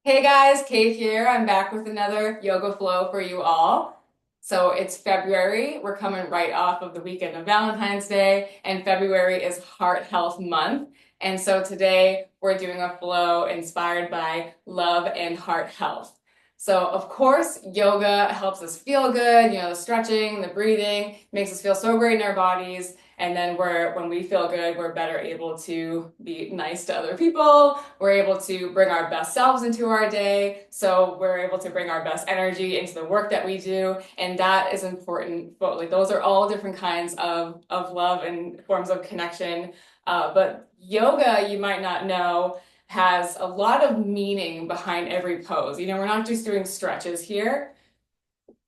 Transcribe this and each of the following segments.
Hey guys, Kate here. I'm back with another yoga flow for you all. So it's February. We're coming right off of the weekend of Valentine's Day, and February is Heart Health Month. And so today we're doing a flow inspired by love and heart health. So, of course, yoga helps us feel good, the stretching, the breathing, makes us feel so great in our bodies. And then when we feel good, we're better able to be nice to other people. We're able to bring our best selves into our day. So we're able to bring our best energy into the work that we do. And that is important. But like those are all different kinds of love and forms of connection. But yoga, you might not know, has a lot of meaning behind every pose. We're not just doing stretches here.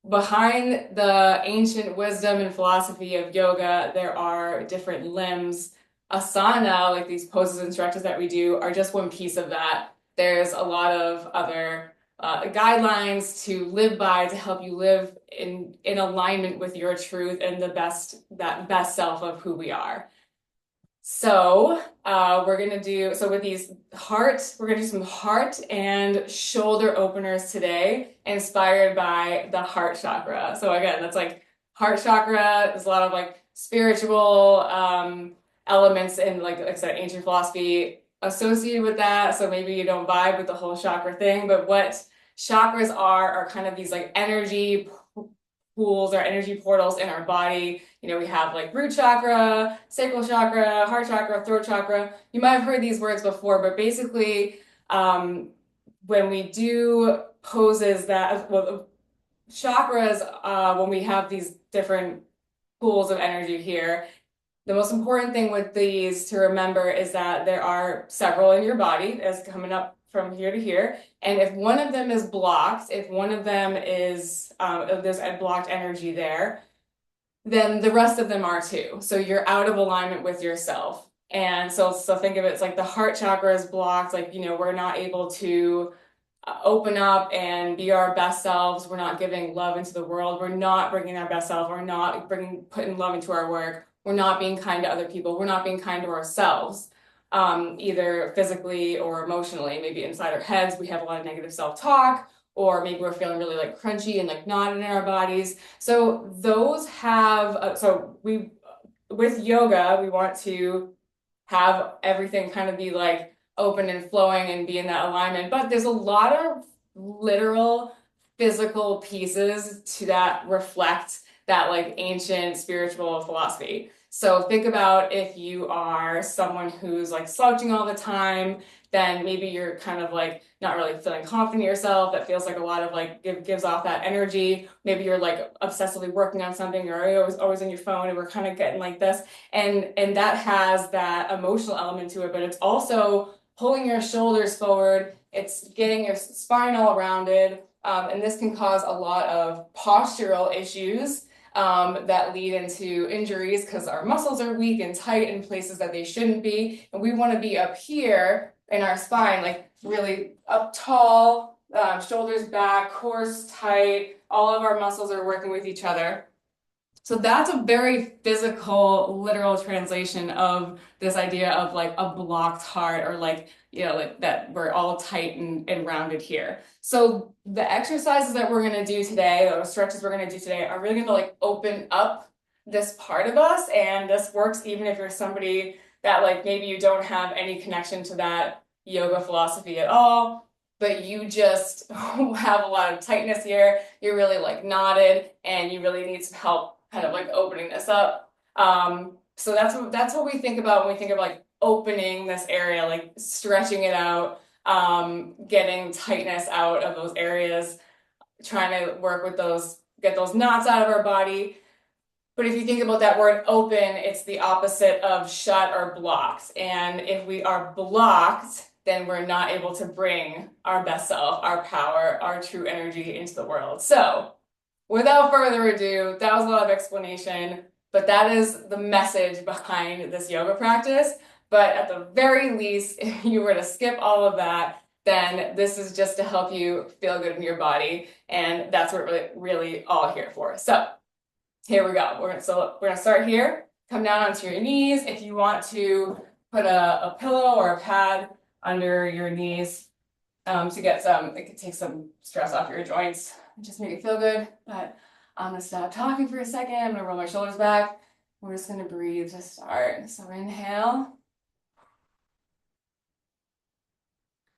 Behind the ancient wisdom and philosophy of yoga, there are different limbs. Asana, like these poses and stretches that we do, are just one piece of that. There's a lot of other guidelines to live by to help you live in alignment with your truth and that best self of who we are. So with these we're gonna do some heart and shoulder openers today, inspired by the heart chakra. So again, that's like heart chakra. There's a lot of like spiritual elements in like I said, ancient philosophy associated with that. So maybe you don't vibe with the whole chakra thing, but what chakras are kind of these like energy pools or energy portals in our body. We have like root chakra, sacral chakra, heart chakra, throat chakra. You might have heard these words before, but basically, when we do poses chakras, when we have these different pools of energy here, the most important thing with these to remember is that there are several in your body as coming up from here to here. And if one of them is blocked, if one of them is, if there's a blocked energy there, then the rest of them are too. So you're out of alignment with yourself. And so think of it, it's like the heart chakra is blocked, like, we're not able to open up and be our best selves. We're not giving love into the world. We're not bringing our best self. We're not putting love into our work. We're not being kind to other people. We're not being kind to ourselves, either physically or emotionally. Maybe inside our heads, we have a lot of negative self-talk, or maybe we're feeling really like crunchy and like knotted in our bodies. So those have, with yoga, we want to have everything kind of be like open and flowing and be in that alignment. But there's a lot of literal physical pieces to that reflect that like ancient spiritual philosophy. So think about if you are someone who's like slouching all the time, then maybe you're kind of like not really feeling confident in yourself. That feels like a lot of like gives off that energy. Maybe you're like obsessively working on something, you're always on your phone, and we're kind of getting like this. And that has that emotional element to it, but it's also pulling your shoulders forward. It's getting your spine all rounded. And this can cause a lot of postural issues that lead into injuries because our muscles are weak and tight in places that they shouldn't be. And we want to be up here in our spine, like really up tall, shoulders back, cores tight. All of our muscles are working with each other. So that's a very physical, literal translation of this idea of like a blocked heart, or like, like that we're all tight and rounded here. So the exercises that we're going to do today, or stretches we're going to do today, are really going to like open up this part of us. And this works even if you're somebody that like maybe you don't have any connection to that yoga philosophy at all, but you just have a lot of tightness here. You're really like knotted and you really need some help kind of like opening this up. So that's what we think about when we think of like opening this area, like stretching it out, getting tightness out of those areas, trying to work with get those knots out of our body. But if you think about that word open, it's the opposite of shut or blocked. And if we are blocked, then we're not able to bring our best self, our power, our true energy into the world. So without further ado, that was a lot of explanation, but that is the message behind this yoga practice. But at the very least, if you were to skip all of that, then this is just to help you feel good in your body. And that's what we're really all here for. So here we go. We're gonna start here. Come down onto your knees. If you want to put a pillow or a pad under your knees, to get some, it could take some stress off your joints and just make it feel good. But I'm gonna stop talking for a second. I'm gonna roll my shoulders back. We're just gonna breathe to start. So inhale,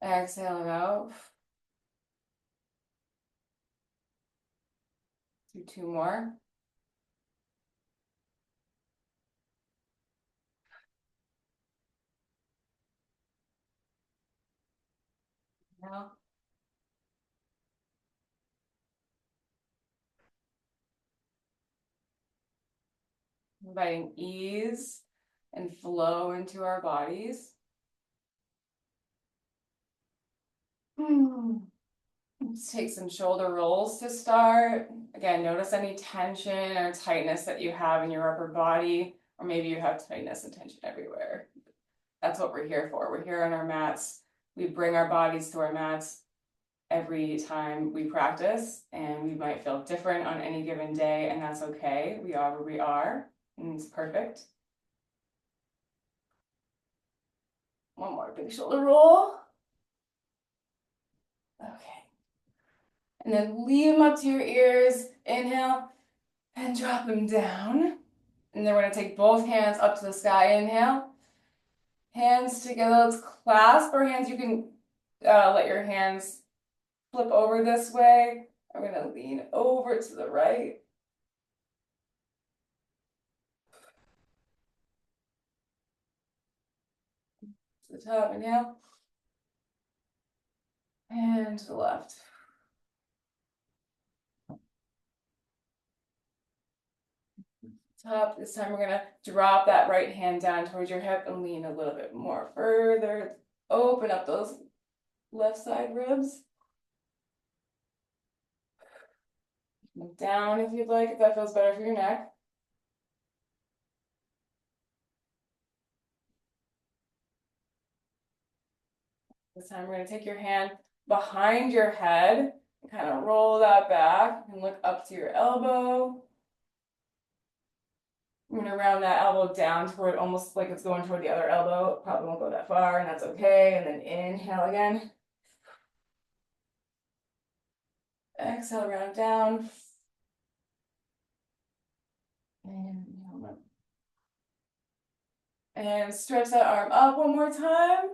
exhale it out. Do two more. Inhale. Inviting ease and flow into our bodies. Let's take some shoulder rolls to start. Again, notice any tension or tightness that you have in your upper body, or maybe you have tightness and tension everywhere. That's what we're here for. We're here on our mats. We bring our bodies to our mats every time we practice, and we might feel different on any given day, and that's okay. We are where we are, and it's perfect. One more big shoulder roll. Okay. And then leave them up to your ears. Inhale and drop them down. And then we're going to take both hands up to the sky. Inhale. Hands together. Let's clasp our hands. You can let your hands flip over this way. I'm going to lean over to the right. To the top. Inhale. And to the left. Top. This time we're going to drop that right hand down towards your hip and lean a little bit more further. Open up those left side ribs. Move down if you'd like, if that feels better for your neck. This time we're going to take your hand behind your head and kind of roll that back and look up to your elbow. I'm going to round that elbow down toward almost like it's going toward the other elbow. It probably won't go that far, and that's okay. And then inhale again. Exhale, round down. And stretch that arm up one more time.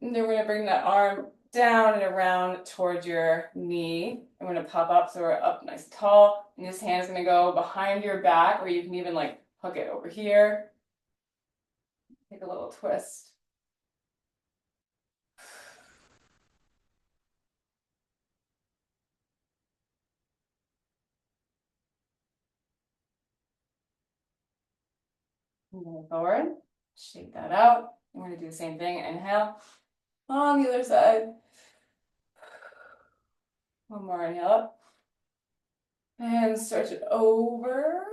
And then we're going to bring that arm down and around towards your knee. I'm going to pop up so we're up nice and tall. And this hand is going to go behind your back, or you can even like hook it over here. Take a little twist. Move forward. Shake that out. We're going to do the same thing. Inhale. On the other side. One more inhale up. And stretch it over.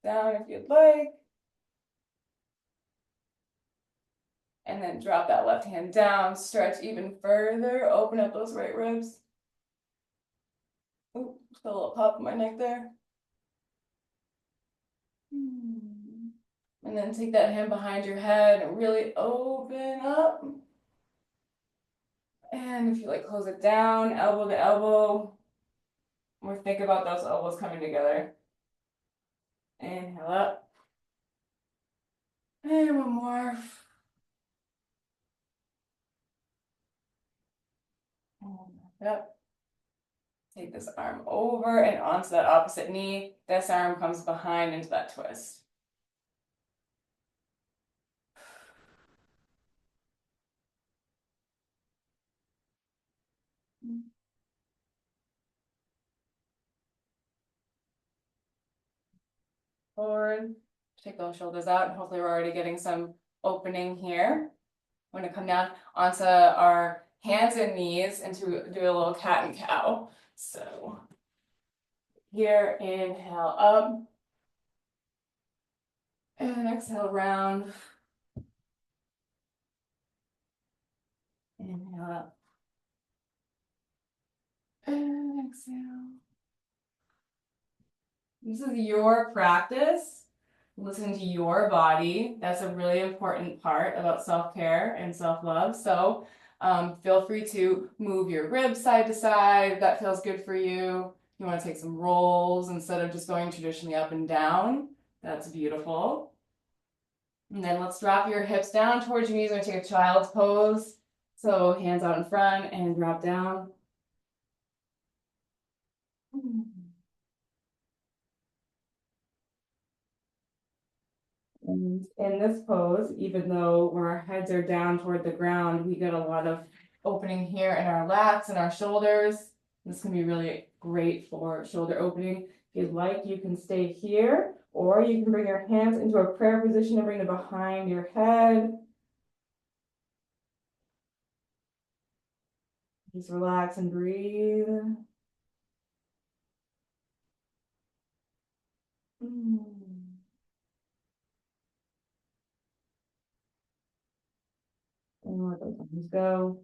Down if you'd like. And then drop that left hand down. Stretch even further. Open up those right ribs. Ooh, just a little pop in my neck there. And then take that hand behind your head and really open up. And if you like, close it down, elbow to elbow. Or think about those elbows coming together. Inhale up. And one more. And up. Take this arm over and onto that opposite knee. This arm comes behind into that twist. Forward. Take those shoulders out, and hopefully we're already getting some opening here. We're going to come down onto our hands and knees and to do a little cat and cow. So here, inhale up. And exhale round. Inhale up. And exhale. This is your practice. listen to your body. That's a really important part about self-care and self-love. So feel free to move your ribs side to side if that feels good for you. You want to take some rolls instead of just going traditionally up and down. That's beautiful. And then let's drop your hips down towards your knees. We're going to take a child's pose. So hands out in front and drop down. And in this pose, even though our heads are down toward the ground, we get a lot of opening here in our lats and our shoulders. This can be really great for shoulder opening. If you'd like, you can stay here, or you can bring your hands into a prayer position and bring them behind your head. Just relax and breathe. And let those arms go.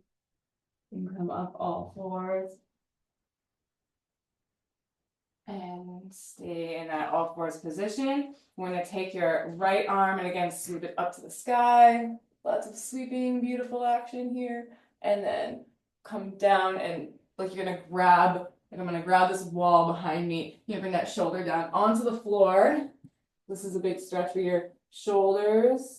You can come up all fours. And stay in that all fours position. We're going to take your right arm and again sweep it up to the sky. Lots of sweeping, beautiful action here. And then come down and like you're going to grab, like I'm going to grab this wall behind me. You bring that shoulder down onto the floor. This is a big stretch for your shoulders.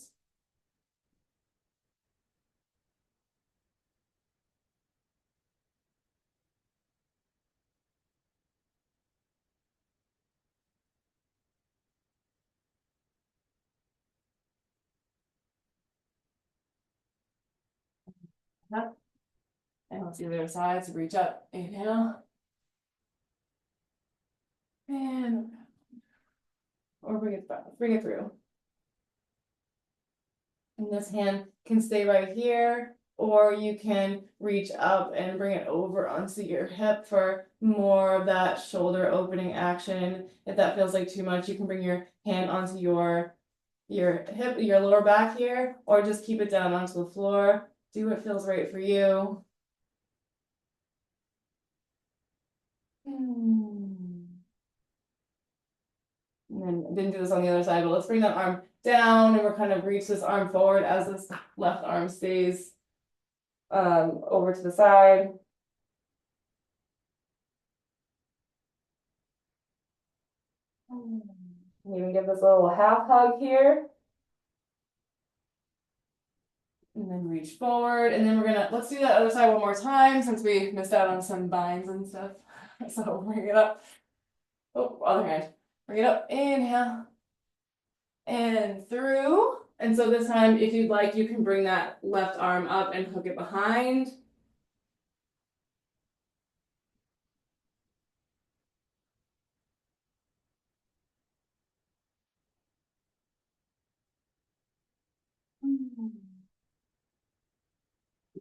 Up. And let's do the other side. So reach up, inhale. And or bring it back, bring it through. And this hand can stay right here, or you can reach up and bring it over onto your hip for more of that shoulder opening action. If that feels like too much, you can bring your hand onto your hip, your lower back here, or just keep it down onto the floor. Do what feels right for you. And then didn't do this on the other side, but let's bring that arm down and we're kind of reach this arm forward as this left arm stays over to the side. You can give this a little half hug here. And then reach forward. And then we're gonna, let's do that other side one more time since we missed out on some binds and stuff. So bring it up. Oh, other hand. Bring it up. Inhale. And through. And so this time, if you'd like, you can bring that left arm up and hook it behind.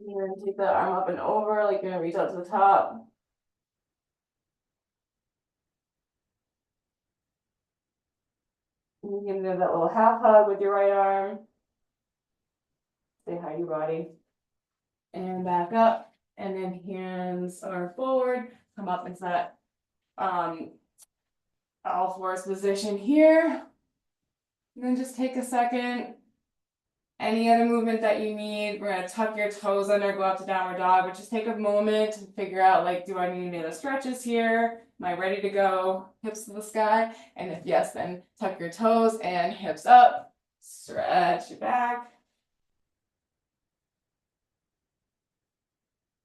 You're gonna take that arm up and over, like you're gonna reach out to the top. And you can do that little half hug with your right arm. Stay high your body. And back up. And then hands are forward. Come up into that all fours position here. And then just take a second. Any other movement that you need, we're gonna tuck your toes under, go up to downward dog, but just take a moment to figure out, like, do I need any other stretches here? Am I ready to go? Hips to the sky. And if yes, then tuck your toes and hips up. Stretch your back.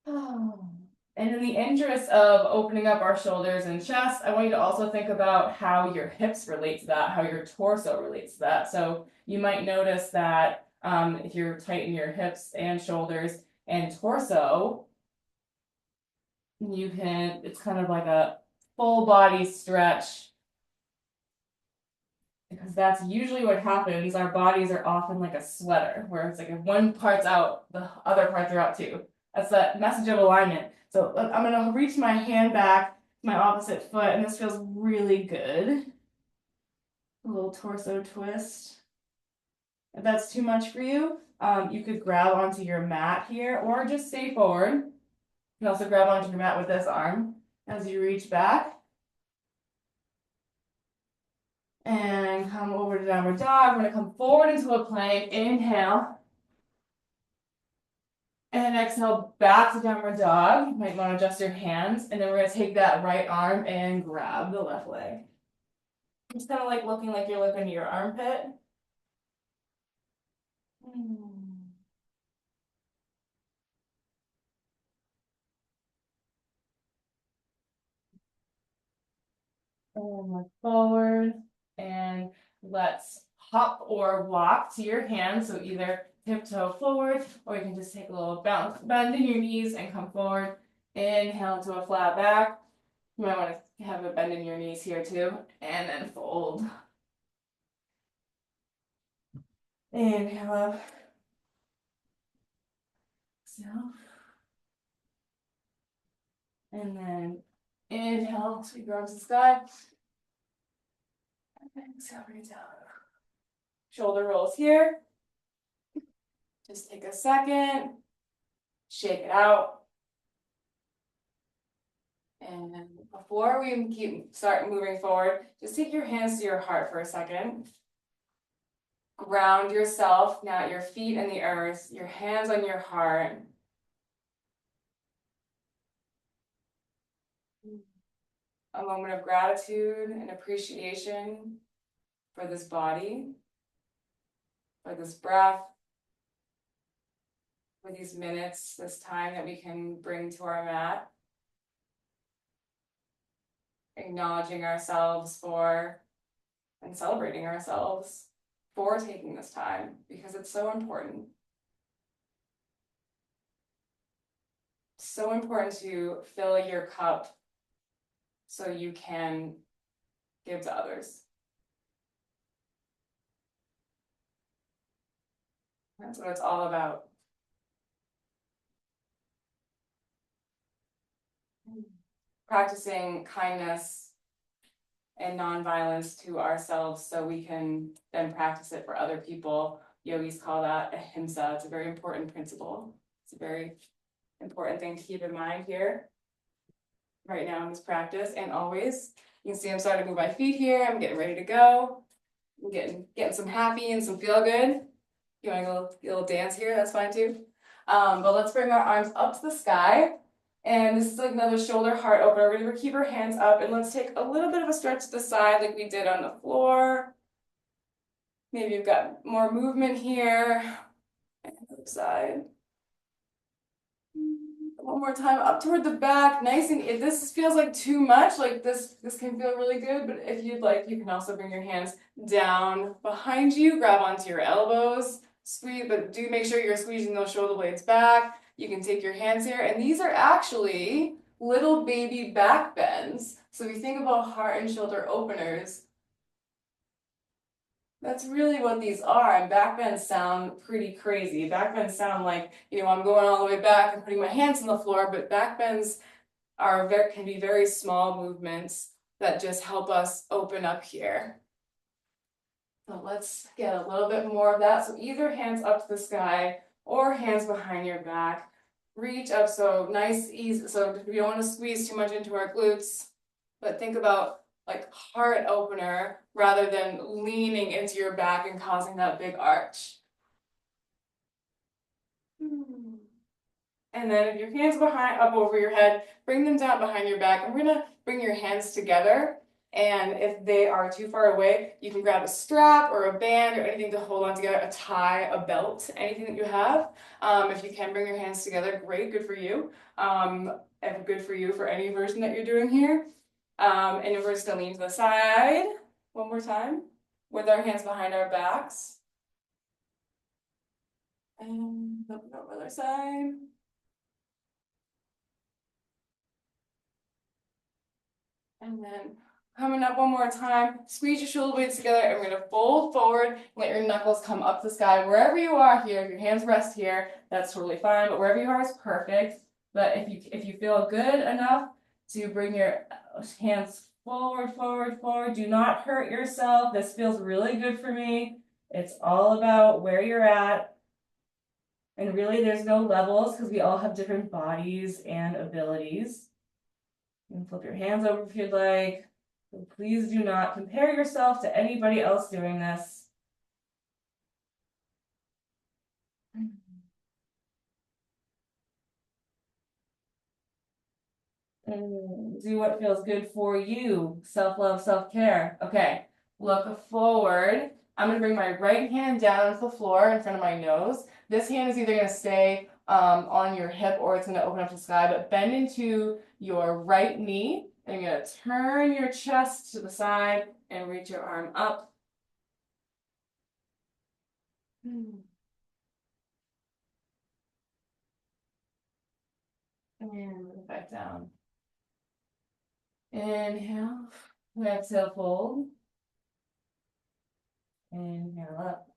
And in the interest of opening up our shoulders and chest, I want you to also think about how your hips relate to that, how your torso relates to that. So you might notice that if you're tight in your hips and shoulders and torso, you can, it's kind of like a full body stretch. Because that's usually what happens. Our bodies are often like a sweater, where it's like if one part's out, the other parts are out too. That's that message of alignment. So I'm gonna reach my hand back to my opposite foot, and this feels really good. A little torso twist. If that's too much for you, you could grab onto your mat here, or just stay forward. You can also grab onto your mat with this arm as you reach back. And come over to downward dog. We're gonna come forward into a plank. Inhale. And exhale back to downward dog. You might want to adjust your hands. And then we're gonna take that right arm and grab the left leg. It's kind of like looking like you're looking at your armpit. And look forward. And let's hop or walk to your hands. So either tiptoe forward, or you can just take a little bounce, bend in your knees and come forward. Inhale into a flat back. You might want to have a bend in your knees here too. And then fold. Inhale up. Exhale. And then inhale, sweep your arms to the sky. And exhale, right down. Shoulder rolls here. Just take a second. Shake it out. And before we start moving forward, just take your hands to your heart for a second. Ground yourself now at your feet in the earth, your hands on your heart. A moment of gratitude and appreciation for this body, for this breath, for these minutes, this time that we can bring to our mat. Acknowledging ourselves for and celebrating ourselves for taking this time because it's so important. So important to fill your cup so you can give to others. That's what it's all about. Practicing kindness and nonviolence to ourselves so we can then practice it for other people. Yogis call that ahimsa. It's a very important principle. It's a very important thing to keep in mind here right now in this practice and always. You can see I'm starting to move my feet here. I'm getting ready to go. I'm getting some happy and some feel good. You want to go a little dance here? That's fine too. But let's bring our arms up to the sky. And this is like another shoulder heart opener. We're gonna keep our hands up and let's take a little bit of a stretch to the side like we did on the floor. Maybe you've got more movement here. And the other side. One more time, up toward the back, nice and if this feels like too much, like this can feel really good, but if you'd like, you can also bring your hands down behind you, grab onto your elbows, squeeze, but do make sure you're squeezing those shoulder blades back. You can take your hands here, and these are actually little baby back bends. So if you think about heart and shoulder openers, that's really what these are. And back bends sound pretty crazy. Back bends sound like, I'm going all the way back and putting my hands on the floor, but back bends can be very small movements that just help us open up here. So let's get a little bit more of that. So either hands up to the sky or hands behind your back. Reach up, so nice, easy. So we don't want to squeeze too much into our glutes, but think about like heart opener rather than leaning into your back and causing that big arch. And then if your hands up over your head, bring them down behind your back. And we're gonna bring your hands together. And if they are too far away, you can grab a strap or a band or anything to hold on together, a tie, a belt, anything that you have. If you can bring your hands together, great, good for you. And good for you for any version that you're doing here. And if we're just gonna lean to the side, one more time, with our hands behind our backs. And up the other side. And then coming up one more time, squeeze your shoulder blades together, and we're gonna fold forward, let your knuckles come up the sky. Wherever you are here, if your hands rest here, that's totally fine, but wherever you are is perfect. But if you feel good enough to bring your hands forward, forward, forward, do not hurt yourself. This feels really good for me. It's all about where you're at. And really there's no levels because we all have different bodies and abilities. You can flip your hands over if you'd like. So please do not compare yourself to anybody else doing this. Do what feels good for you. Self-love, self-care. Okay, look forward. I'm gonna bring my right hand down to the floor in front of my nose. This hand is either gonna stay on your hip or it's gonna open up to the sky, but bend into your right knee and you're gonna turn your chest to the side and reach your arm up. And bring it back down. Inhale, exhale, fold. Inhale up.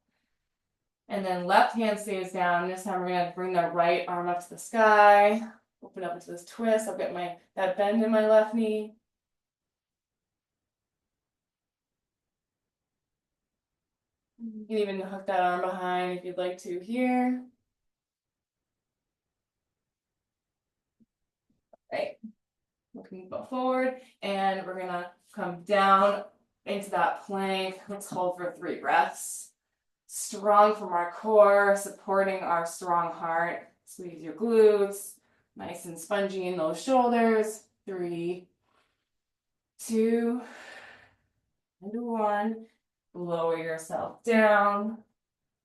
And then left hand stays down. This time we're gonna bring the right arm up to the sky. Open up into this twist. I'll get that bend in my left knee. You can even hook that arm behind if you'd like to here. Right. Looking forward, and we're gonna come down into that plank. Let's hold for 3 breaths. Strong from our core, supporting our strong heart. Squeeze your glutes. Nice and spongy in those shoulders. 3, 2, and 1. Lower yourself down.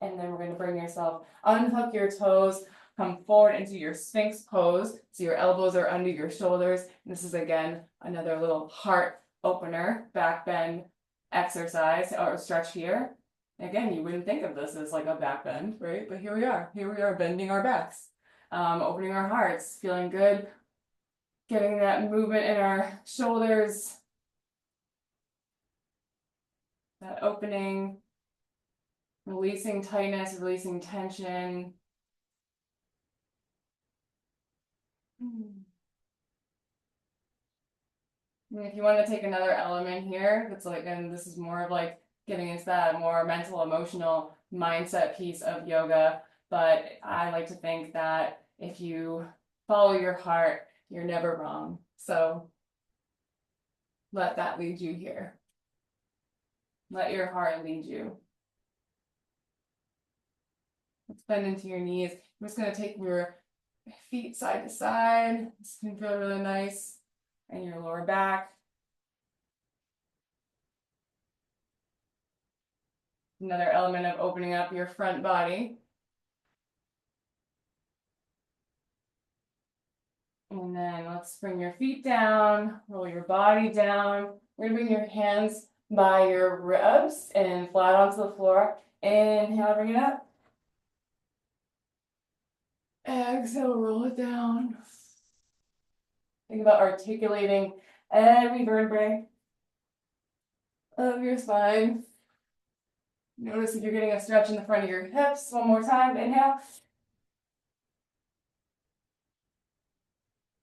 And then we're going to bring yourself, unhook your toes, come forward into your Sphinx pose. So your elbows are under your shoulders. And this is, again, another little heart opener, back bend exercise or stretch here. Again, you wouldn't think of this as like a back bend, right? But here we are. Here we are bending our backs, opening our hearts, feeling good, getting that movement in our shoulders, that opening, releasing tightness, releasing tension. And if you want to take another element here, that's like, and this is more of like getting into that more mental, emotional mindset piece of yoga. But I like to think that if you follow your heart, you're never wrong. So let that lead you here. Let your heart lead you. Let's bend into your knees. I'm just going to take your feet side to side. This can feel really nice. And your lower back. Another element of opening up your front body. And then let's bring your feet down, roll your body down. We're gonna bring your hands by your ribs and flat onto the floor. Inhale, bring it up. Exhale, roll it down. Think about articulating every vertebrae of your spine. Notice if you're getting a stretch in the front of your hips. One more time, inhale.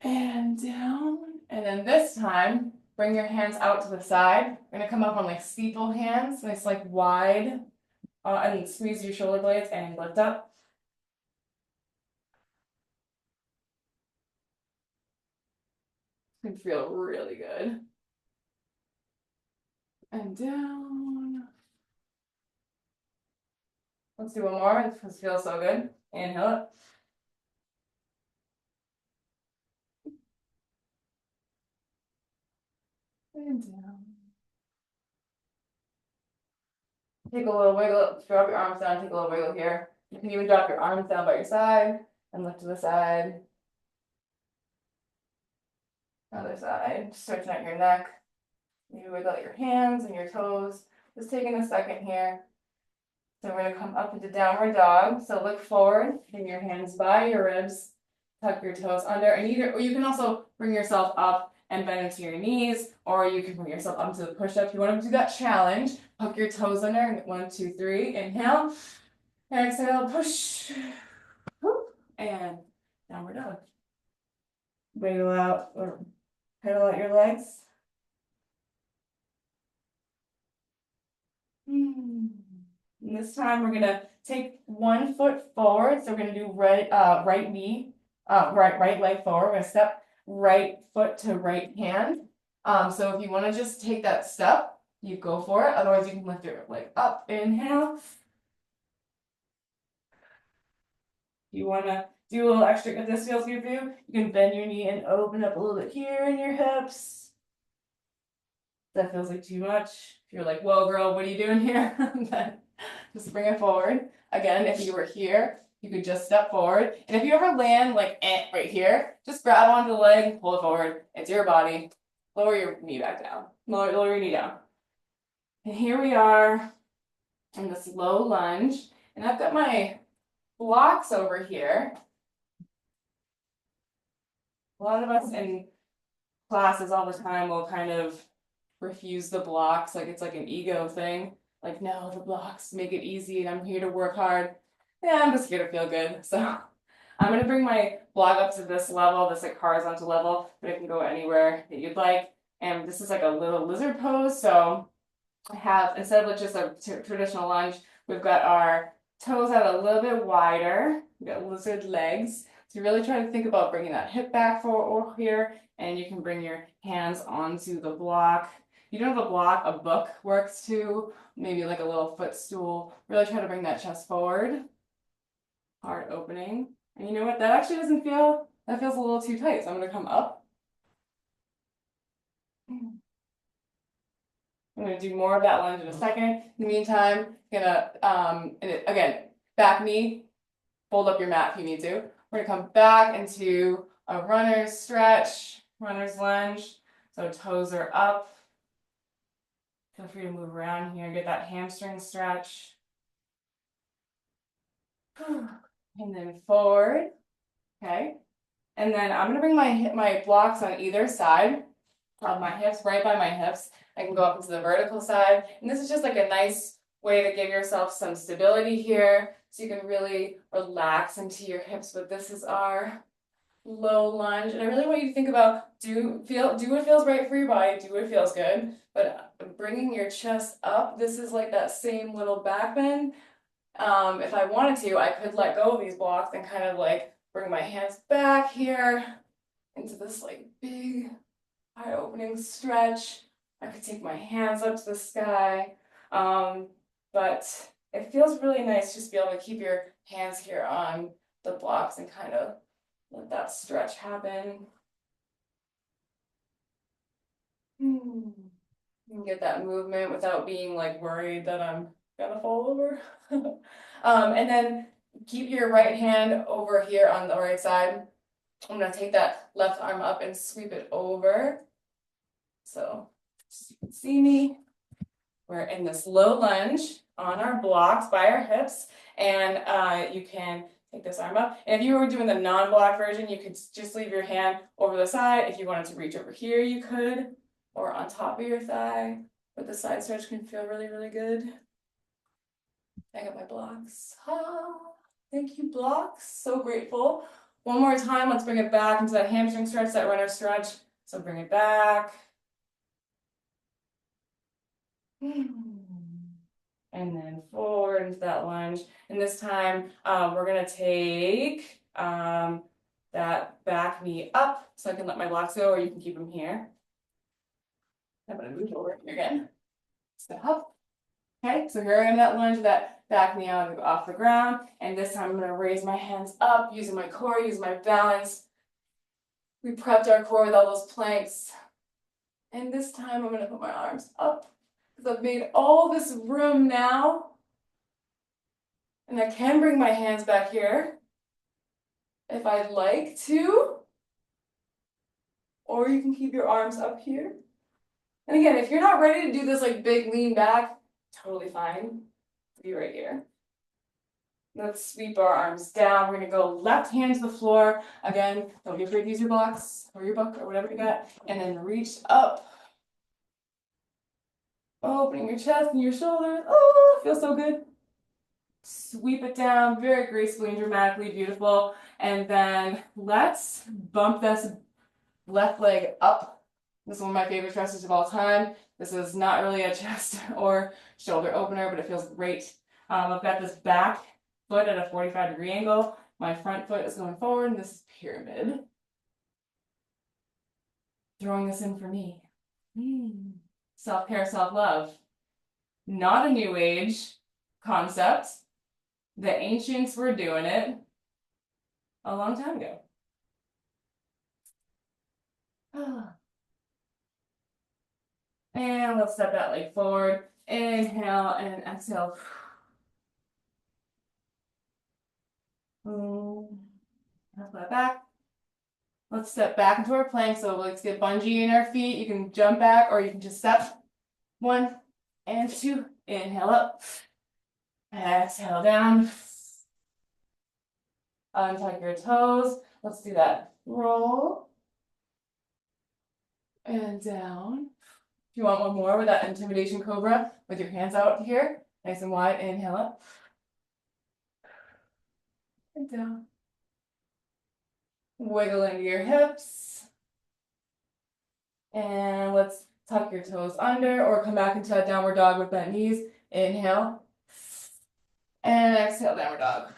And down. And then this time, bring your hands out to the side. We're gonna come up on like steeple hands, nice like wide, and squeeze your shoulder blades and lift up. Can feel really good. And down. Let's do one more. This feels so good. Inhale it. And down. Take a little wiggle. Drop your arms down. Take a little wiggle here. You can even drop your arms down by your side and lift to the side. Other side. Stretching out your neck. Maybe wiggle out your hands and your toes. Just taking a second here. So we're going to come up into downward dog. So look forward, bring your hands by your ribs, tuck your toes under, and or you can also bring yourself up and bend into your knees, or you can bring yourself up to the push-up. You want to do that challenge, hook your toes under. 1, 2, 3, inhale, exhale, push, and downward dog. Wiggle out or pedal out your legs. And this time we're gonna take 1 foot forward. So we're gonna do right leg forward. We're gonna step right foot to right hand. So if you want to just take that step, you go for it. Otherwise, you can lift your leg up. Inhale. You want to do a little extra, if this feels good for you, you can bend your knee and open up a little bit here in your hips. That feels like too much. If you're like, whoa, girl, what are you doing here? Then just bring it forward. Again, if you were here, you could just step forward. And if you ever land like right here, just grab onto the leg and pull it forward. It's your body. Lower your knee back down. Lower your knee down. And here we are in this low lunge. And I've got my blocks over here. A lot of us in classes all the time will kind of refuse the blocks, like it's like an ego thing. Like, no, the blocks make it easy and I'm here to work hard. Yeah, I'm just here to feel good. So I'm gonna bring my block up to this level, this like horizontal level, but it can go anywhere that you'd like. And this is like a little lizard pose. So I have, instead of just a traditional lunge, we've got our toes out a little bit wider. We've got lizard legs. So you really try to think about bringing that hip back forward here, and you can bring your hands onto the block. You don't have a block, a book works too, maybe like a little footstool. Really try to bring that chest forward. Heart opening. And you know what? That actually doesn't feel, that feels a little too tight. So I'm gonna come up. I'm gonna do more of that lunge in a second. In the meantime, gonna, again, back knee, fold up your mat if you need to. We're gonna come back into a runner's stretch, runner's lunge. So toes are up. Feel free to move around here, get that hamstring stretch. And then forward, okay? And then I'm gonna bring my blocks on either side of my hips, right by my hips. I can go up into the vertical side. And this is just like a nice way to give yourself some stability here so you can really relax into your hips. But this is our low lunge. And I really want you to think about do what feels right for your body, do what feels good. But bringing your chest up, this is like that same little back bend. If I wanted to, I could let go of these blocks and kind of like bring my hands back here into this like big eye opening stretch. I could take my hands up to the sky. But it feels really nice just to be able to keep your hands here on the blocks and kind of let that stretch happen. You can get that movement without being like worried that I'm gonna fall over. And then keep your right hand over here on the right side. I'm gonna take that left arm up and sweep it over. So you can see me. We're in this low lunge on our blocks by our hips, and you can take this arm up. And if you were doing the non-block version, you could just leave your hand over the side. If you wanted to reach over here, you could, or on top of your thigh. But the side stretch can feel really, really good. I got my blocks. Ah, thank you, blocks. So grateful. One more time, let's bring it back into that hamstring stretch, that runner stretch. So bring it back. And then forward into that lunge. And this time, we're gonna take that back knee up so I can let my blocks go, or you can keep them here. I'm gonna move over here again. Step up. Okay, so here I am in that lunge, that back knee off the ground. And this time I'm gonna raise my hands up, using my core, using my balance. We prepped our core with all those planks. And this time I'm gonna put my arms up, because I've made all this room now. And I can bring my hands back here if I'd like to. Or you can keep your arms up here. And again, if you're not ready to do this like big lean back, totally fine. Be right here. Let's sweep our arms down. We're gonna go left hand to the floor. Again, don't be afraid to use your blocks or your book or whatever you got. And then reach up. Opening your chest and your shoulders. Oh, feels so good. Sweep it down very gracefully and dramatically, beautiful. And then let's bump this left leg up. This is one of my favorite stretches of all time. This is not really a chest or shoulder opener, but it feels great. I've got this back foot at a 45-degree angle. My front foot is going forward, and this is pyramid. Throwing this in for me. Self-care, self-love. Not a new age concept. The ancients were doing it a long time ago. And let's step that leg forward. Inhale and exhale. Half that back. Let's step back into our plank. So let's get bungee in our feet. You can jump back or you can just step. 1 and 2. Inhale up. Exhale down. Untuck your toes. Let's do that. Roll. And down. If you want one more with that intimidation cobra, with your hands out here, nice and wide, inhale up. And down. Wiggle into your hips. And let's tuck your toes under or come back into that downward dog with bent knees. Inhale. And exhale, downward dog.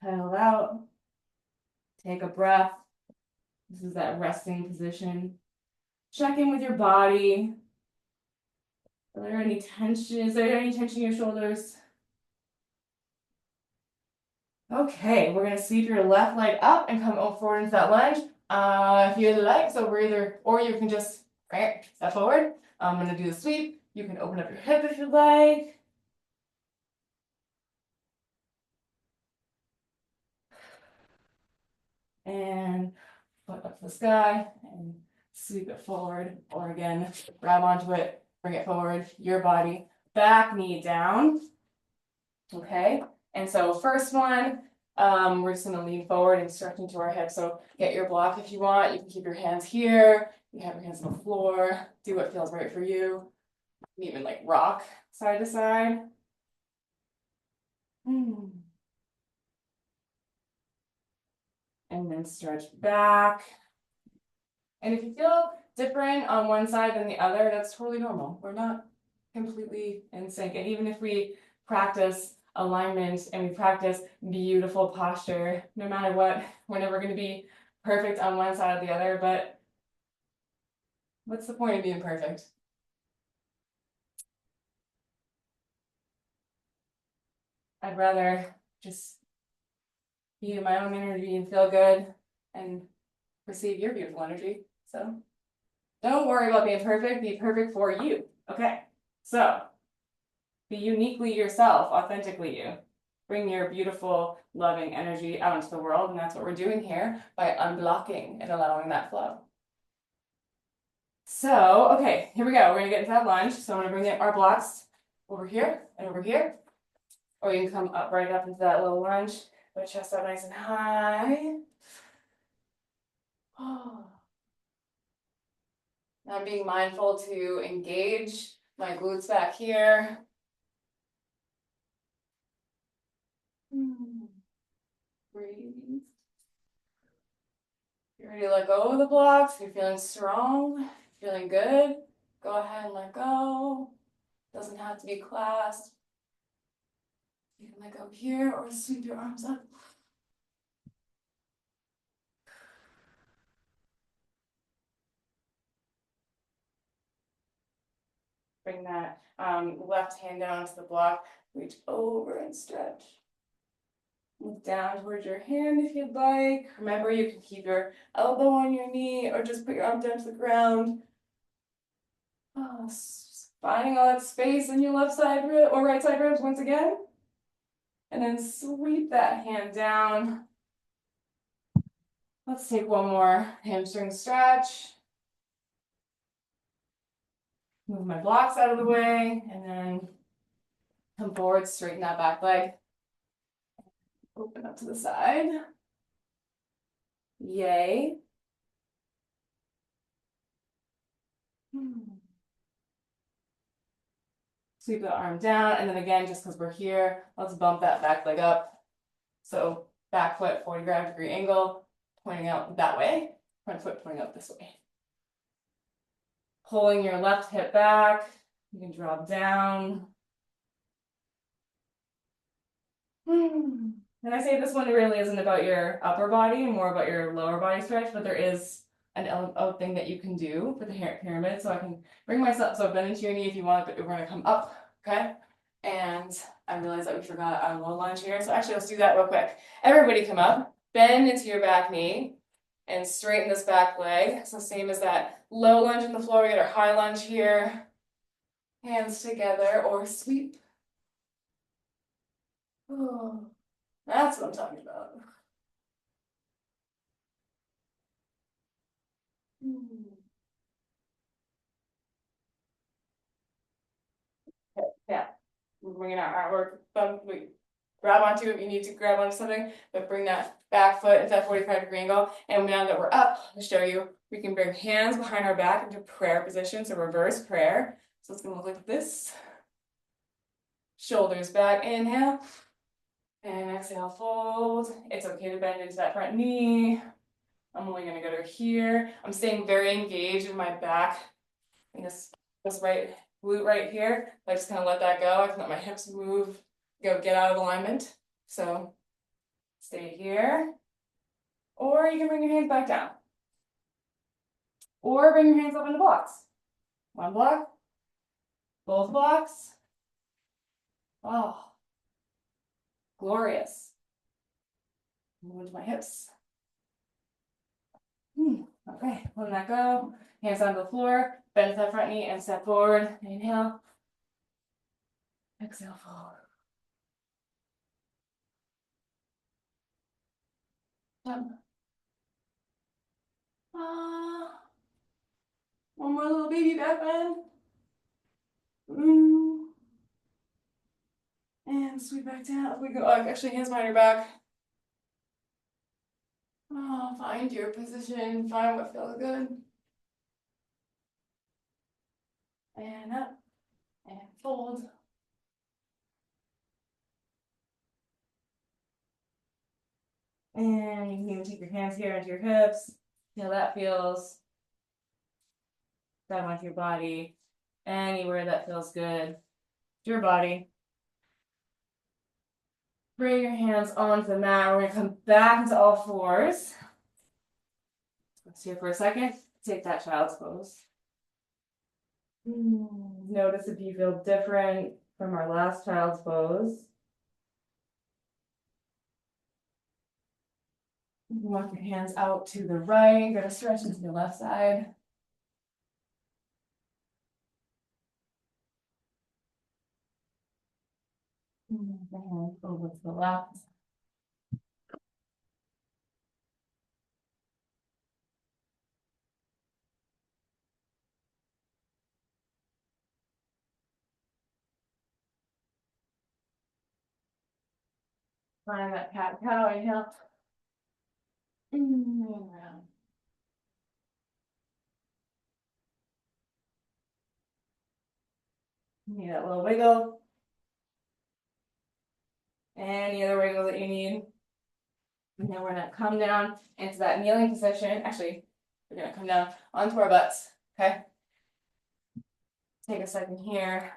Pedal out. Take a breath. This is that resting position. Check in with your body. Are there any tension? Is there any tension in your shoulders? Okay, we're gonna sweep your left leg up and come forward into that lunge. If you like, so we're either, or you can just step forward. I'm gonna do the sweep. You can open up your hip if you'd like. And foot up to the sky and sweep it forward, or again, grab onto it, bring it forward, your body, back knee down. Okay, and so first one, we're just gonna lean forward and stretch into our hips. So get your block if you want. You can keep your hands here. You have your hands on the floor. Do what feels right for you. You can even like rock side to side. And then stretch back. And if you feel different on one side than the other, that's totally normal. We're not completely in sync. And even if we practice alignment and we practice beautiful posture, no matter what, we're never going to be perfect on one side or the other. But what's the point of being perfect? I'd rather just be in my own energy and feel good and receive your beautiful energy. So don't worry about being perfect. Be perfect for you. Okay, so be uniquely yourself, authentically you. Bring your beautiful, loving energy out into the world, and that's what we're doing here by unblocking and allowing that flow. So, okay, here we go. We're gonna get into that lunge. So I'm gonna bring our blocks over here and over here. Or you can come up right up into that little lunge, put chest up nice and high. Oh. Now I'm being mindful to engage my glutes back here. Breathe. You're ready to let go of the blocks. If you're feeling strong, feeling good, go ahead and let go. Doesn't have to be clasped. You can let go here or sweep your arms up. Bring that left hand down to the block. Reach over and stretch. Look down towards your hand if you'd like. Remember, you can keep your elbow on your knee or just put your arm down to the ground. Oh, finding all that space in your left side rib or right side ribs once again. And then sweep that hand down. Let's take one more hamstring stretch. Move my blocks out of the way and then come forward, straighten that back leg. Open up to the side. Yay. Sweep the arm down, and then again, just because we're here, let's bump that back leg up. So back foot, 45-degree angle, pointing out that way, front foot pointing out this way. Pulling your left hip back, you can drop down. And I say this one really isn't about your upper body, more about your lower body stretch, but there is a thing that you can do for the pyramid. So I can bring myself, so bend into your knee if you want, but we're gonna come up, okay? And I realized that we forgot our low lunge here. So actually, let's do that real quick. Everybody come up, bend into your back knee, and straighten this back leg. So same as that low lunge in the floor, we get our high lunge here. Hands together or sweep. Oh, that's what I'm talking about. Okay, yeah, we're bringing our artwork. We grab onto it. You need to grab onto something, but bring that back foot into that 45-degree angle. And now that we're up, I'll show you. We can bring hands behind our back into prayer position, so reverse prayer. So it's gonna look like this. Shoulders back, inhale. And exhale, fold. It's okay to bend into that front knee. I'm only gonna go to here. I'm staying very engaged in my back in this right glute right here. I just kind of let that go. I can let my hips move, get out of alignment. So stay here. Or you can bring your hands back down. Or bring your hands up into blocks. One block, both blocks. Oh, glorious. Move into my hips. Okay, letting that go. Hands on the floor, bend to that front knee and step forward. Inhale. Exhale, forward. One more little baby back bend. And sweep back down. We go, actually, hands behind your back. Oh, find your position, find what feels good. And up, and fold. And you can even take your hands here into your hips. See how that feels. Down onto your body. Anywhere that feels good. Your body. Bring your hands onto the mat. We're gonna come back into all fours. Let's here for a second. Take that child's pose. Notice if you feel different from our last child's pose. Walk your hands out to the right. Go to stretch into the left side. The hand over to the left. Find that cat-cow, inhale. And around. Need that little wiggle. Any other wiggle that you need. And then we're gonna come down into that kneeling position. Actually, we're gonna come down onto our butts, okay? Take a second here.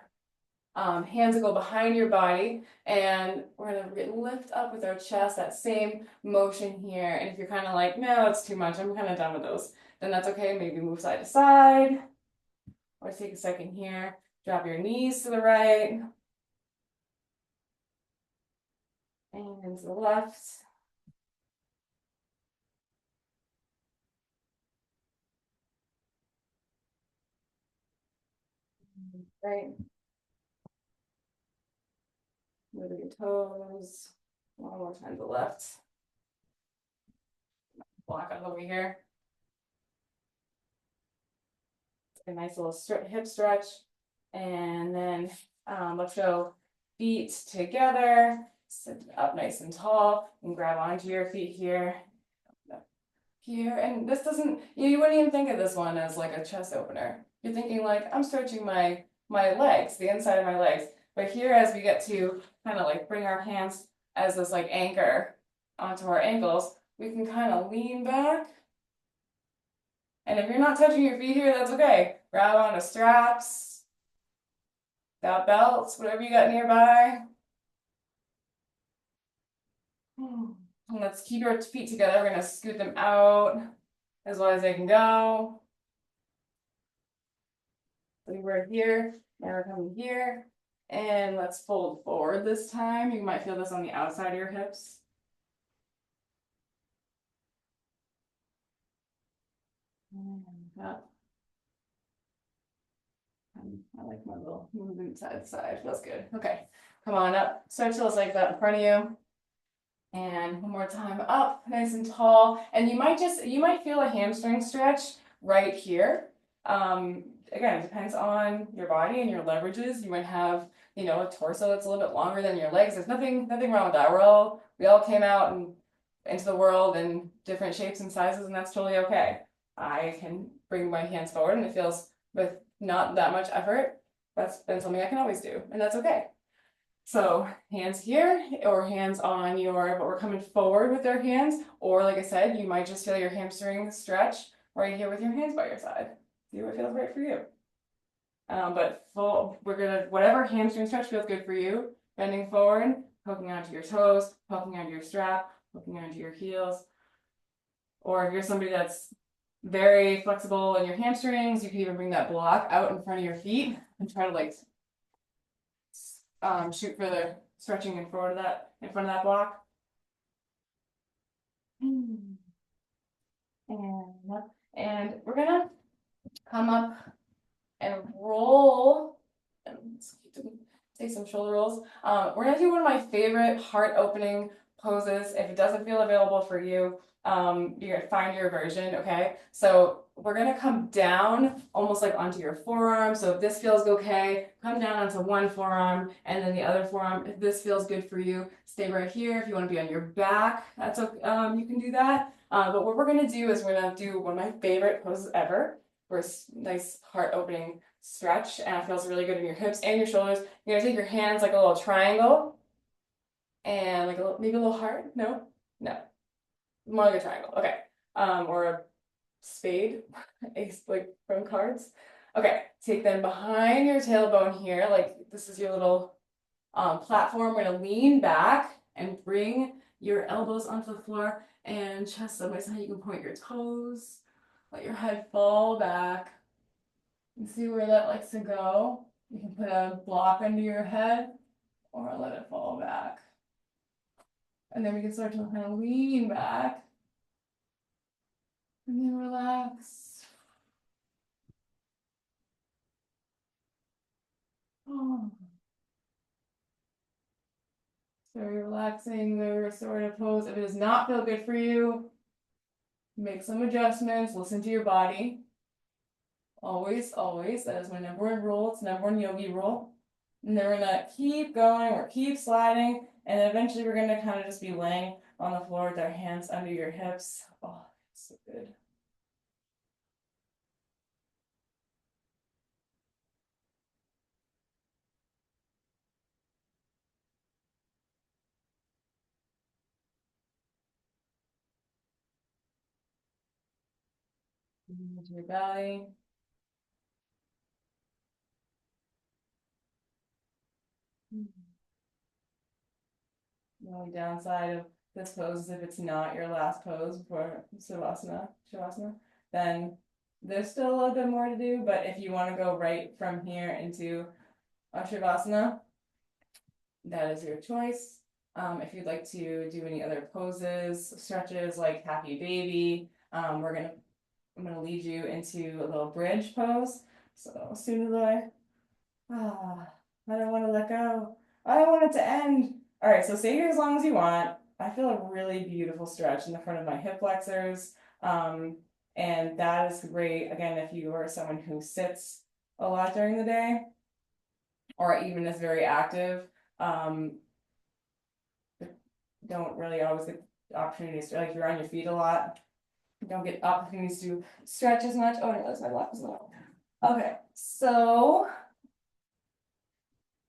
Hands will go behind your body, and we're gonna lift up with our chest, that same motion here. And if you're kind of like, no, it's too much, I'm kind of done with those, then that's okay. Maybe move side to side, or take a second here. Drop your knees to the right, and to the left. Right. Move your toes. One more time to the left. Block out over here. A nice little hip stretch. And then let's go feet together. Sit up nice and tall and grab onto your feet here. Here. And this doesn't, you wouldn't even think of this one as like a chest opener. You're thinking like, I'm stretching my legs, the inside of my legs. But here, as we get to kind of like bring our hands as this like anchor onto our ankles, we can kind of lean back. And if you're not touching your feet here, that's okay. Grab onto straps, got belts, whatever you got nearby. And let's keep your feet together. We're gonna scoot them out as well as they can go. So we're here, now we're coming here. And let's fold forward this time. You might feel this on the outside of your hips. And up. I like my little movement side to side. Feels good. Okay, come on up. Stretch those legs out in front of you. And one more time up, nice and tall. And you might feel a hamstring stretch right here. Again, it depends on your body and your leverages. You might have, a torso that's a little bit longer than your legs. There's nothing wrong with that. We all came out and into the world in different shapes and sizes, and that's totally okay. I can bring my hands forward and it feels with not that much effort. That's been something I can always do, and that's okay. So hands here or hands on but we're coming forward with our hands, or like I said, you might just feel your hamstring stretch right here with your hands by your side. See what feels right for you. But whatever hamstring stretch feels good for you, bending forward, poking onto your toes, poking onto your strap, poking onto your heels. Or if you're somebody that's very flexible in your hamstrings, you can even bring that block out in front of your feet and try to shoot for the stretching in front of that block. And we're gonna come up and roll. And take some shoulder rolls. We're gonna do one of my favorite heart opening poses. If it doesn't feel available for you, you're gonna find your version, okay? So we're gonna come down almost like onto your forearm. So if this feels okay, come down onto one forearm and then the other forearm. If this feels good for you, stay right here. If you want to be on your back, that's okay. You can do that. But what we're gonna do is we're gonna do one of my favorite poses ever. For a nice heart opening stretch, and it feels really good in your hips and your shoulders. You're gonna take your hands like a little triangle and maybe a little heart. No, more like a triangle. Okay, or a spade, like from cards. Okay, take them behind your tailbone here, like this is your little platform. We're gonna lean back and bring your elbows onto the floor and chest side by side. You can point your toes, let your head fall back. And see where that likes to go. You can put a block under your head or let it fall back. And then we can start to kind of lean back. And then relax. Oh. Very relaxing, very restorative pose. If it does not feel good for you, make some adjustments, listen to your body. Always, always. That is my number one rule. It's number one yogi rule. And then we're gonna keep going or keep sliding. And eventually we're gonna kind of just be laying on the floor with our hands under your hips. Oh, it's so good. Into your belly. The only downside of this pose is if it's not your last pose before Shavasana, then there's still a little bit more to do. But if you want to go right from here into Shavasana, that is your choice. If you'd like to do any other poses, stretches like happy baby, I'm gonna lead you into a little bridge pose. So as soon as I don't want to let go. I don't want it to end. All right, so stay here as long as you want. I feel a really beautiful stretch in the front of my hip flexors. And that is great, again, if you are someone who sits a lot during the day or even is very active. Don't really always get opportunities to, like, you're on your feet a lot. Don't get opportunities to stretch as much. Oh, I realized my lap is low. Okay, so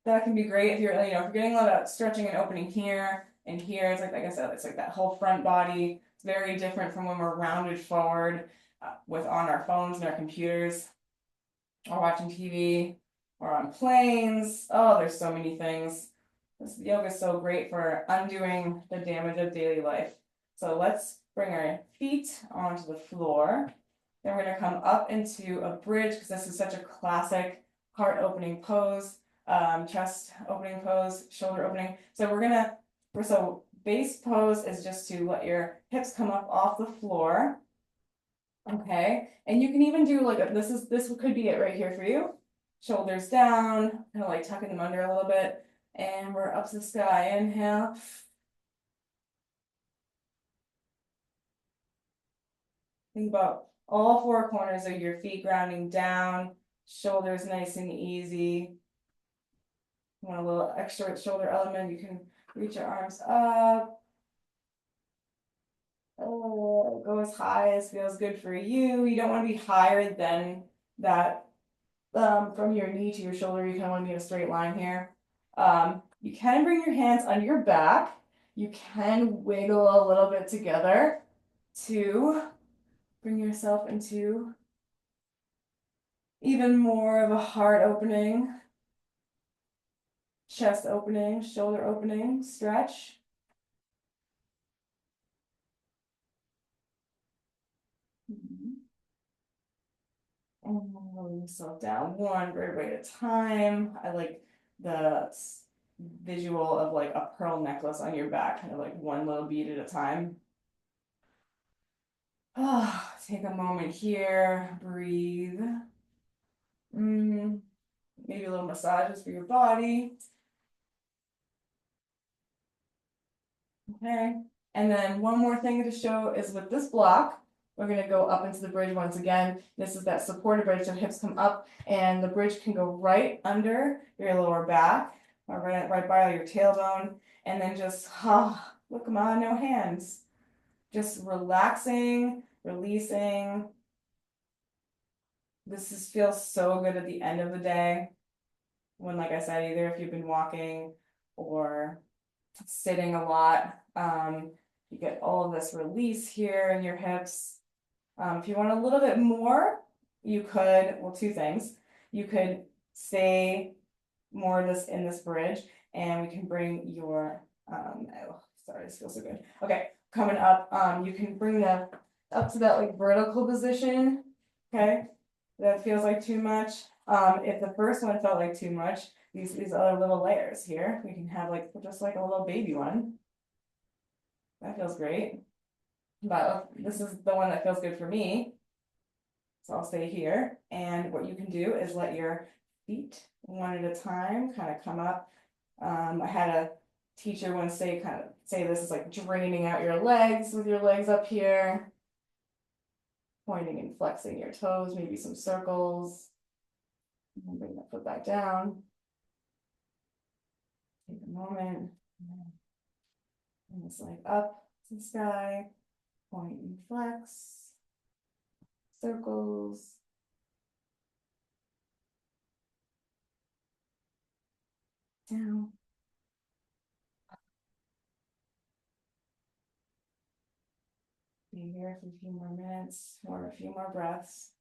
that can be great if you're, if you're getting a lot of stretching and opening here and here. It's like I said, it's like that whole front body. It's very different from when we're rounded forward on our phones and our computers, or watching TV, or on planes. Oh, there's so many things This yoga is so great for undoing the damage of daily life. So let's bring our feet onto the floor. Then we're gonna come up into a bridge because this is such a classic heart opening pose, chest opening pose, shoulder opening. So so base pose is just to let your hips come up off the floor. Okay, and you can even do like this could be it right here for you. Shoulders down, kind of like tucking them under a little bit. And we're up to the sky. Inhale. Think about all four corners of your feet grounding down, shoulders nice and easy. Want a little extra shoulder element, you can reach your arms up. Oh, go as high as feels good for you. You don't want to be higher than that from your knee to your shoulder. You kind of want to be in a straight line here. You can bring your hands under your back. You can wiggle a little bit together to bring yourself into even more of a heart opening, chest opening, shoulder opening stretch. And rolling yourself down one vertebrae at a time. I like the visual of like a pearl necklace on your back, kind of like one little bead at a time. Take a moment here, breathe. Maybe a little massages for your body. Okay, and then one more thing to show is with this block, we're gonna go up into the bridge once again. This is that supported bridge, so hips come up and the bridge can go right under your lower back, or right by your tailbone, and then just, look, come on, no hands. Just relaxing, releasing. Feels so good at the end of the day. When, like I said, either if you've been walking or sitting a lot, you get all of this release here in your hips. If you want a little bit more, you could, well, two things. You could stay more of this in this bridge, and we can bring your, oh, sorry, this feels so good. Okay, coming up, you can bring the up to that like vertical position. Okay, that feels like too much. If the first one felt like too much, these other little layers here, we can have like just like a little baby one. That feels great. But this is the one that feels good for me. So I'll stay here. And what you can do is let your feet one at a time kind of come up. I had a teacher once say this is like draining out your legs with your legs up here. Pointing and flexing your toes, maybe some circles. And bring that foot back down. Take a moment. And this leg up to the sky. Point and flex. Circles. Down. Be here for a few more minutes or a few more breaths.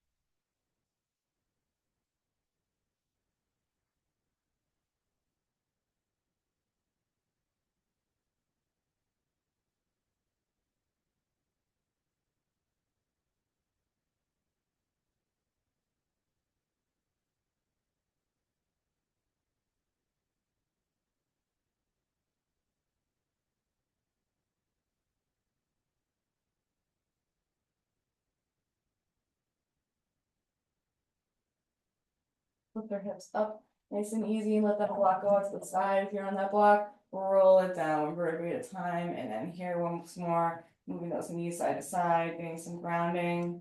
Flip their hips up nice and easy and let that block go out to the side. If you're on that block, roll it down vertebrae at a time. And then here once more, moving those knees side to side, getting some grounding.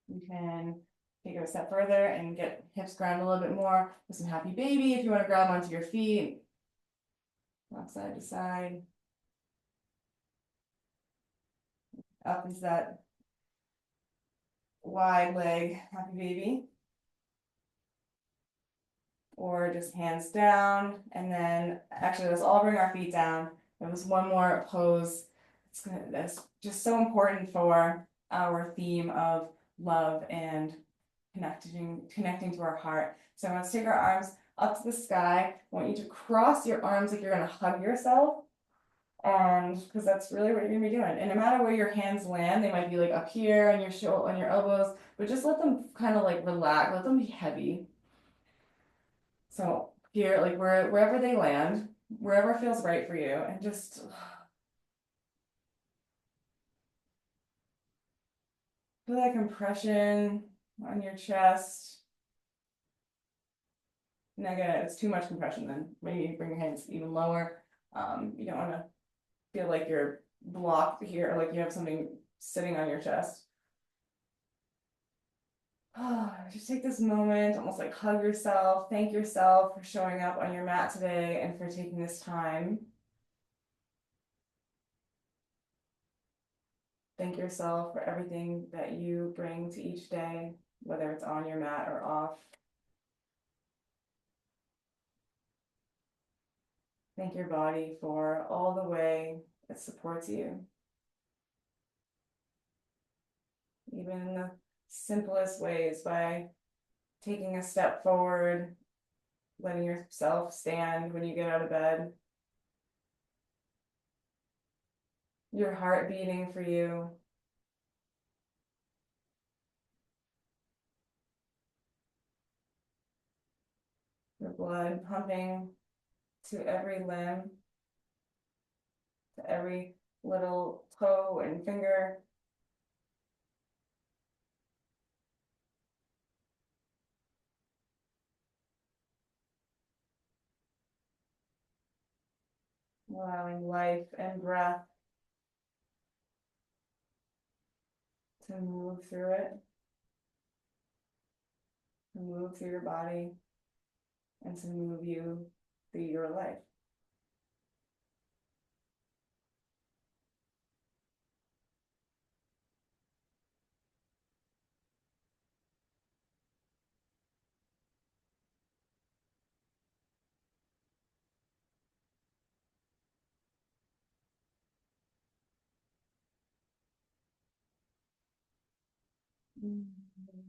You can take it a step further and get hips grounded a little bit more with some happy baby if you want to grab onto your feet. Rock side to side. Up into that wide leg, happy baby. Or just hands down, and then actually let's all bring our feet down. There was one more pose. That's just so important for our theme of love and connecting to our heart. So I want to take our arms up to the sky. I want you to cross your arms like you're gonna hug yourself. And because that's really what you're gonna be doing. And no matter where your hands land, they might be like up here on your shoulder, on your elbows, but just let them kind of like relax, let them be heavy. So here, like wherever they land, wherever feels right for you, and just feel that compression on your chest. And again, it's too much compression, then maybe bring your hands even lower. You don't want to feel like you're blocked here, like you have something sitting on your chest. Just take this moment, almost like hug yourself, thank yourself for showing up on your mat today and for taking this time. Thank yourself for everything that you bring to each day, whether it's on your mat or off. Thank your body for all the way it supports you. Even in the simplest ways, by taking a step forward, letting yourself stand when you get out of bed, your heart beating for you, your blood pumping to every limb, to every little toe and finger. Allowing life and breath to move through it, to move through your body, and to move you through your life.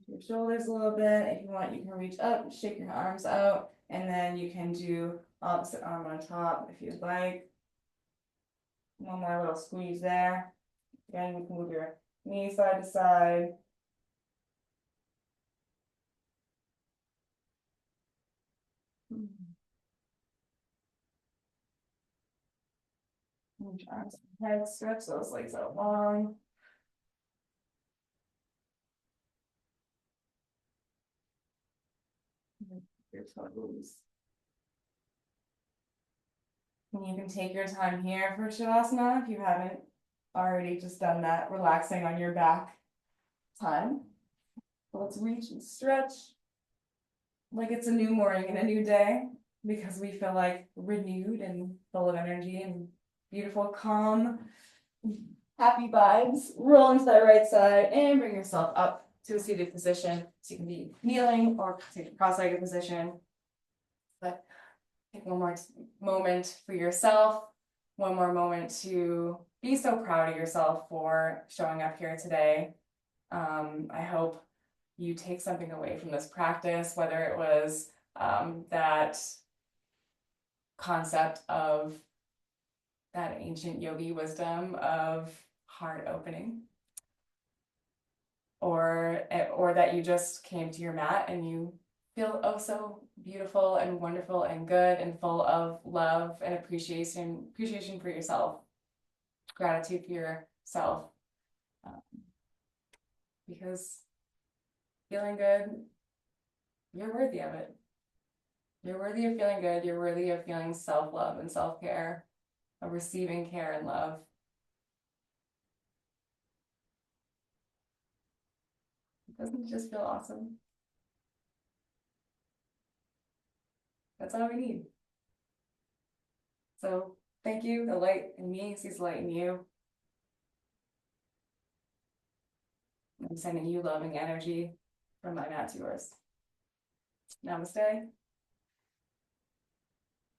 Your shoulders a little bit. If you want, you can reach up, shake your arms out, and then you can do opposite arm on top if you'd like. One more little squeeze there. Again, you can move your knee side to side. Arms and head, stretch those legs out long. Your toes. And you can take your time here for Shavasana if you haven't already just done that, relaxing on your back time. Let's reach and stretch like it's a new morning and a new day, because we feel like renewed and full of energy and beautiful, calm, happy vibes. Roll into that right side and bring yourself up to a seated position. So you can be kneeling or take a cross-legged position. But take one more moment for yourself, one more moment to be so proud of yourself for showing up here today. I hope you take something away from this practice, whether it was that concept of that ancient yogi wisdom of heart opening, or that you just came to your mat and you feel oh so beautiful and wonderful and good and full of love and appreciation for yourself, gratitude for yourself, because feeling good, you're worthy of it. You're worthy of feeling good. You're worthy of feeling self-love and self-care, of receiving care and love. Doesn't it just feel awesome? That's all we need. So thank you. The light in me sees the light in you. I'm sending you loving energy from my mat to yours. Namaste.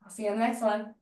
I'll see you in the next one.